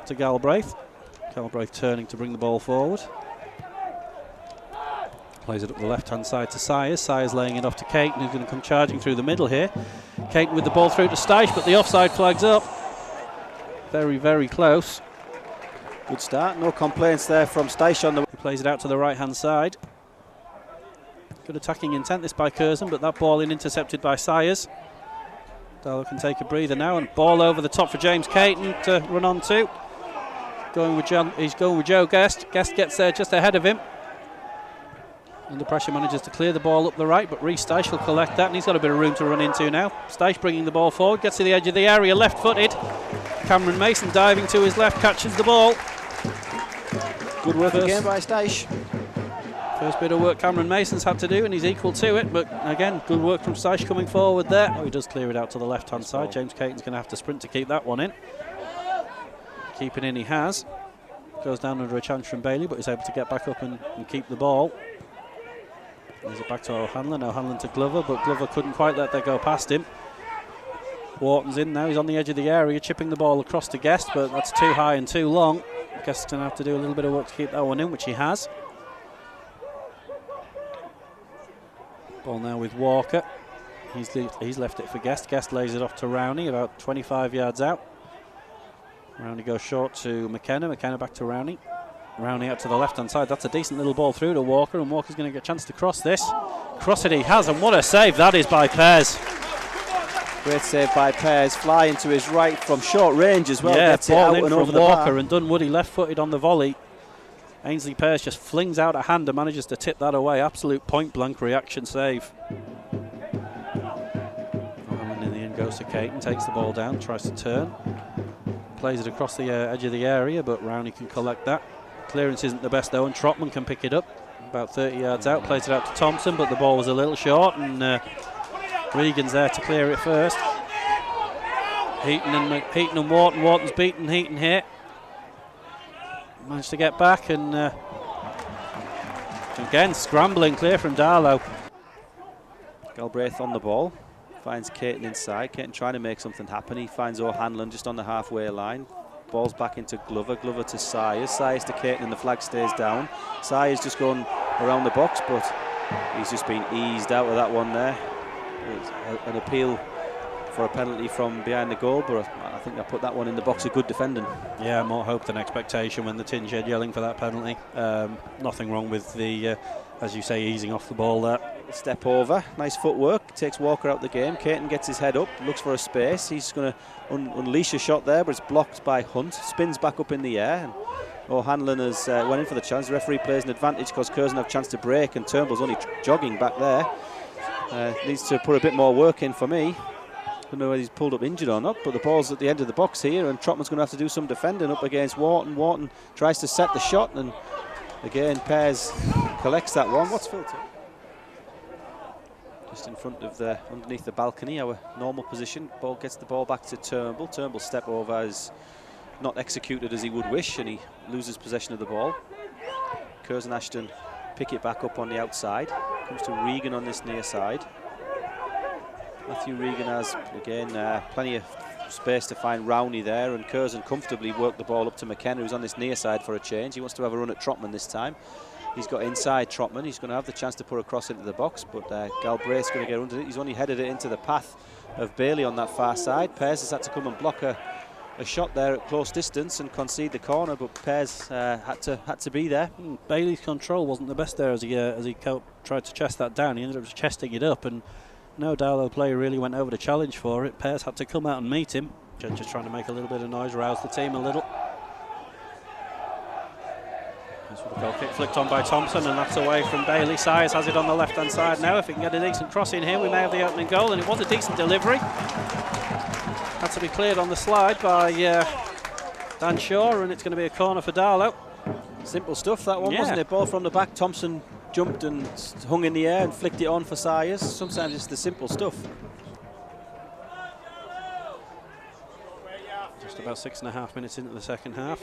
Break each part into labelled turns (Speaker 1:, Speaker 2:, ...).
Speaker 1: to Galbraith. Galbraith turning to bring the ball forward. Plays it up the left-hand side to Sayers. Sayers laying it off to Caton, who's going to come charging through the middle here. Caton with the ball through to Steisch, but the offside flag's up. Very, very close.
Speaker 2: Good start, no complaints there from Steisch on the...
Speaker 1: He plays it out to the right-hand side. Good attacking intent this by Curzon, but that ball intercepted by Sayers. Darlow can take a breather now, and ball over the top for James Caton to run on to. He's going with Joe Guest. Guest gets there just ahead of him. Under pressure manages to clear the ball up the right, but Rhys Steisch will collect that, and he's got a bit of room to run into now. Steisch bringing the ball forward, gets to the edge of the area, left-footed. Cameron Mason diving to his left, catches the ball.
Speaker 2: Good work again by Steisch.
Speaker 1: First bit of work Cameron Mason's had to do, and he's equal to it, but again, good work from Steisch coming forward there. Oh, he does clear it out to the left-hand side. James Caton's going to have to sprint to keep that one in. Keep it in he has. Goes down under a challenge from Bailey, but he's able to get back up and keep the ball. Gives it back to O'Hanlon. O'Hanlon to Glover, but Glover couldn't quite let that go past him. Wharton's in now. He's on the edge of the area, chipping the ball across to Guest, but that's too high and too long. Guest's going to have to do a little bit of work to keep that one in, which he has. Ball now with Walker. He's left it for Guest. Guest lays it off to Rowney, about 25 yards out. Rowney goes short to McKenna. McKenna back to Rowney. Rowney out to the left-hand side. That's a decent little ball through to Walker, and Walker's going to get a chance to cross this. Cross it he has, and what a save that is by Pears.
Speaker 2: Great save by Pears, flying to his right from short range as well.
Speaker 1: Yeah,
Speaker 2: gets it
Speaker 1: ball
Speaker 2: out
Speaker 1: in
Speaker 2: and
Speaker 1: from
Speaker 2: over the
Speaker 1: Walker,
Speaker 2: bar.
Speaker 1: and Dunwoody left-footed on the volley. Ainsley Pears just flings out a hand and manages to tip that away. Absolute point-blank reaction save. O'Hanlon in the end goes to Caton, takes the ball down, tries to turn. Plays it across the edge of the area, but Rowney can collect that. Clearance isn't the best though, and Trotman can pick it up. About 30 yards out, plays it out to Thompson, but the ball was a little short, and Regan's there to clear it first. Heaton and Wharton. Wharton's beaten Heaton here. Managed to get back, and again scrambling clear from Darlow.
Speaker 2: Galbraith on the ball, finds Caton inside. Caton trying to make something happen. He finds O'Hanlon just on the halfway line. Ball's back into Glover. Glover to Sayers. Sayers to Caton, and the flag stays down. Sayers just going around the box, but he's just been eased out of that one there. It's an appeal for a penalty from behind the goal, but I think I put that one in the box of good defending.
Speaker 1: Yeah, more hope than expectation when the tin shed yelling for that penalty. Nothing wrong with the, as you say, easing off the ball there.
Speaker 2: Step over, nice footwork, takes Walker out the game. Caton gets his head up, looks for a space. He's going to unleash a shot there, but it's blocked by Hunt. Spins back up in the air, and O'Hanlon has went in for the chance. The referee plays an advantage because Curzon have a chance to break, and Turnbull's only jogging back there. Needs to put a bit more work in for me. Don't know whether he's pulled up injured or not, but the ball's at the end of the box here, and Trotman's going to have to do some defending up against Wharton. Wharton tries to set the shot, and again Pears collects that one. What's filtered? Just in front of underneath the balcony, our normal position. Ball gets the ball back to Turnbull. Turnbull's step over is not executed as he would wish, and he loses possession of the ball. Curzon Ashton pick it back up on the outside. Comes to Regan on this near side. Matthew Regan has, again, plenty of space to find Rowney there, and Curzon comfortably worked the ball up to McKenna, who's on this near side for a change. He wants to have a run at Trotman this time. He's got inside Trotman. He's going to have the chance to put a cross into the box, but Galbraith's going to get under it. He's only headed it into the path of Bailey on that far side. Pears has had to come and block a shot there at close distance and concede the corner, but Pears had to be there.
Speaker 1: Bailey's control wasn't the best there as he tried to chest that down. He ended up just chesting it up, and no Darlow player really went over to challenge for it. Pears had to come out and meet him. Just trying to make a little bit of noise, rouse the team a little. The goal kick flicked on by Thompson, and that's away from Bailey. Sayers has it on the left-hand side now. If he can get a decent cross in here, we may have the opening goal, and it was a decent delivery. Had to be cleared on the slide by Dan Shaw, and it's going to be a corner for Darlow.
Speaker 2: Simple stuff, that one, wasn't it? Ball from the back. Thompson jumped and hung in the air and flicked it on for Sayers. Sometimes it's the simple stuff.
Speaker 1: Just about 6.5 minutes into the second half.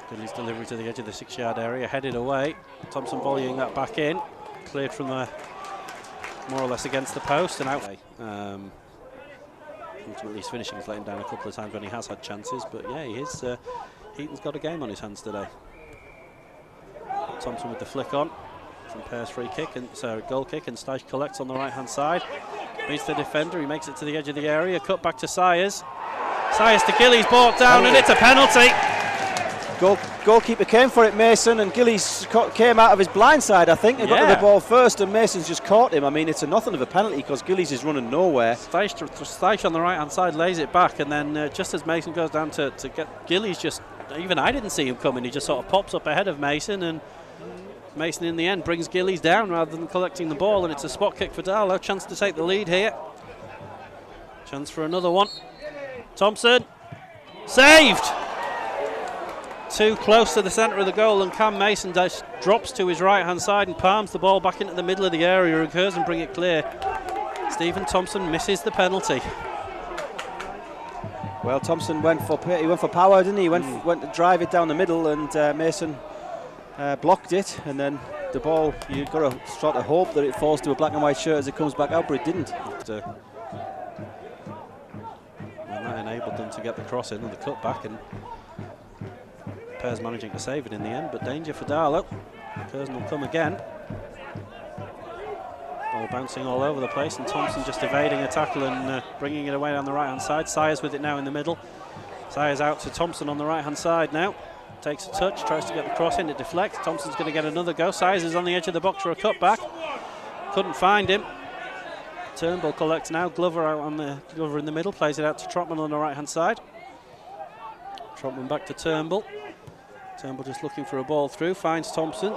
Speaker 1: Dilly's delivery to the edge of the 6-yard area, headed away. Thompson volleying that back in, cleared from the more or less against the post and out. ultimately his finishing has let him down a couple of times when he has had chances, but yeah, he is. Heaton's got a game on his hands today. Thompson with the flick on from Pear's free kick, and so goal kick, and Stice collects on the right hand side, beats the defender, he makes it to the edge of the area, cut back to Sayers. Sayers to Gillies, brought down, and it's a penalty.
Speaker 3: Goalkeeper came for it, Mason, and Gillies came out of his blind side, I think. He got to the ball first, and Mason's just caught him. I mean, it's nothing of a penalty because Gillies is running nowhere.
Speaker 1: Stice on the right hand side lays it back, and then just as Mason goes down to get Gillies, just even I didn't see him coming, he just sort of pops up ahead of Mason, and Mason in the end brings Gillies down rather than collecting the ball, and it's a spot kick for Darlow. Chance to take the lead here. Chance for another one. Thompson saved. Too close to the centre of the goal, and Cam Mason drops to his right hand side and palms the ball back into the middle of the area, and Curzon bring it clear. Stephen Thompson misses the penalty.
Speaker 3: Well, Thompson went for power, didn't he? He went to drive it down the middle, and Mason blocked it, and then the ball, you've got to sort of hope that it falls to a black and white shirt as it comes back out, but it didn't.
Speaker 1: And that enabled them to get the cross in and the cut back, and Pear's managing to save it in the end, but danger for Darlow. Curzon will come again. Ball bouncing all over the place, and Thompson just evading a tackle and bringing it away on the right hand side. Sayers with it now in the middle. Sayers out to Thompson on the right hand side now. Takes a touch, tries to get the cross in, it deflects. Thompson's going to get another go. Sayers is on the edge of the box for a cutback. Couldn't find him. Turnbull collects now. Glover out on Glover in the middle, plays it out to Trotman on the right hand side. Trotman back to Turnbull. Turnbull just looking for a ball through, finds Thompson.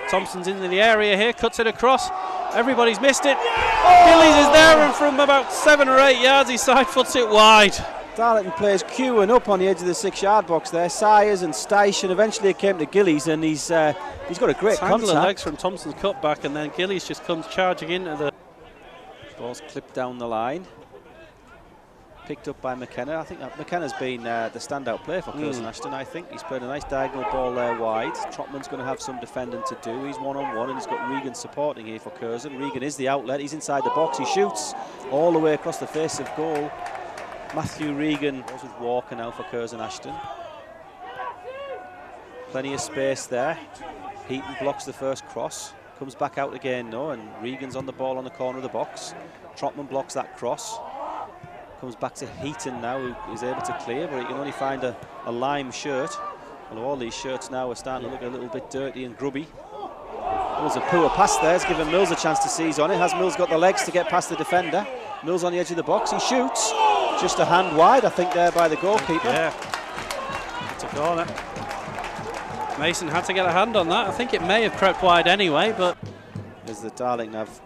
Speaker 1: Thompson's into the area here, cuts it across. Everybody's missed it. Gillies is there, and from about 7 or 8 yards he side foots it wide.
Speaker 3: Darlington plays queuing up on the edge of the 6-yard box there. Sayers and Stice, and eventually it came to Gillies, and he's got a great
Speaker 1: tangle
Speaker 3: contact.
Speaker 1: Of legs from Thompson's cutback, and then Gillies just comes charging into the...
Speaker 2: Ball's clipped down the line. Picked up by McKenna. I think McKenna's been the standout player for Curzon Ashton, I think. He's played a nice diagonal ball there wide. Trotman's going to have some defending to do. He's one-on-one, and he's got Regan supporting here for Curzon. Regan is the outlet. He's inside the box. He shoots all the way across the face of goal. Matthew Regan goes with Walker now for Curzon Ashton. Plenty of space there. Heaton blocks the first cross. Comes back out again, though, and Regan's on the ball on the corner of the box. Trotman blocks that cross. Comes back to Heaton now, who is able to clear, but he can only find a lime shirt. Well, all these shirts now are starting to look a little bit dirty and grubby. It was a poor pass there. It's given Mills a chance to seize on it. Has Mills got the legs to get past the defender? Mills on the edge of the box. He shoots. Just a hand wide, I think, there by the goalkeeper.
Speaker 1: Yeah. It's a corner. Mason had to get a hand on that. I think it may have crept wide anyway, but...
Speaker 3: As the Darlington have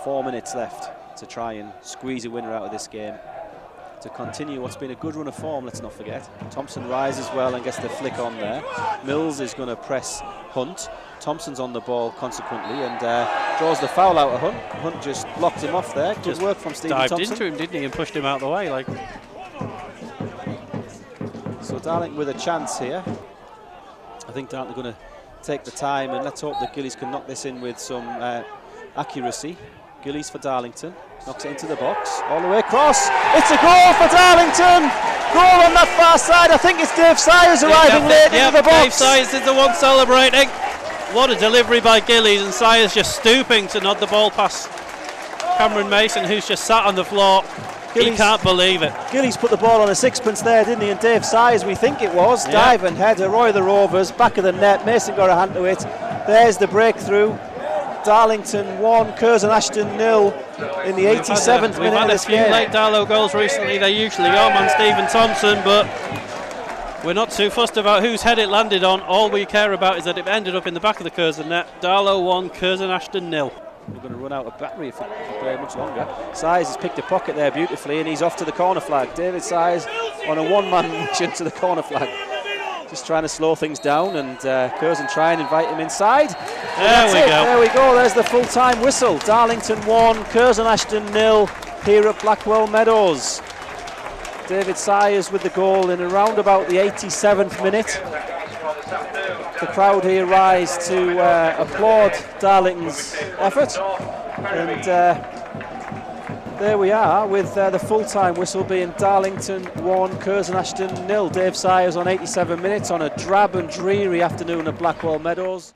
Speaker 3: 4 minutes left to try and squeeze a winner out of this game, to continue what's been a good run of form, let's not forget. Thompson rises well and gets the flick on there. Mills is going to press Hunt. Thompson's on the ball consequently, and draws the foul out of Hunt. Hunt just blocked him off there. Good work from Stephen Thompson.
Speaker 1: Dived into him, didn't he, and pushed him out of the way.
Speaker 3: So Darlington with a chance here. I think Darlington are going to take the time, and let's hope that Gillies can knock this in with some accuracy. Gillies for Darlington, knocks it into the box, all the way across. It's a goal for Darlington! Goal on that far side. I think it's Dave Sayers arriving late into the box.
Speaker 1: Dave Sayers is the one celebrating. What a delivery by Gillies, and Sayers just stooping to nod the ball past Cameron Mason, who's just sat on the floor. Gillies, he can't believe it.
Speaker 3: Gillies put the ball on a sixpence there, didn't he? And Dave Sayers, we think it was, dive and header, Roy the Rovers, back of the net. Mason got a hand to it. There's the breakthrough. Darlington 1, Curzon Ashton 0 in the 87th minute of this game.
Speaker 1: We've had a few late Darlow goals recently. They usually are on Stephen Thompson, but we're not too fussed about whose head it landed on. All we care about is that it ended up in the back of the Curzon net. Darlow 1, Curzon Ashton 0.
Speaker 3: We're going to run out of battery if we play much longer. Sayers has picked a pocket there beautifully, and he's off to the corner flag. David Sayers on a one-man mission to the corner flag. Just trying to slow things down, and Curzon try and invite him inside. There we go. There's the full-time whistle. Darlington 1, Curzon Ashton 0 here at Blackwell Meadows. David Sayers with the goal in around about the 87th minute. The crowd here rise to applaud Darlington's effort, and there we are with the full-time whistle being Darlington 1, Curzon Ashton 0. Dave Sayers on 87 minutes on a drab and dreary afternoon at Blackwell Meadows.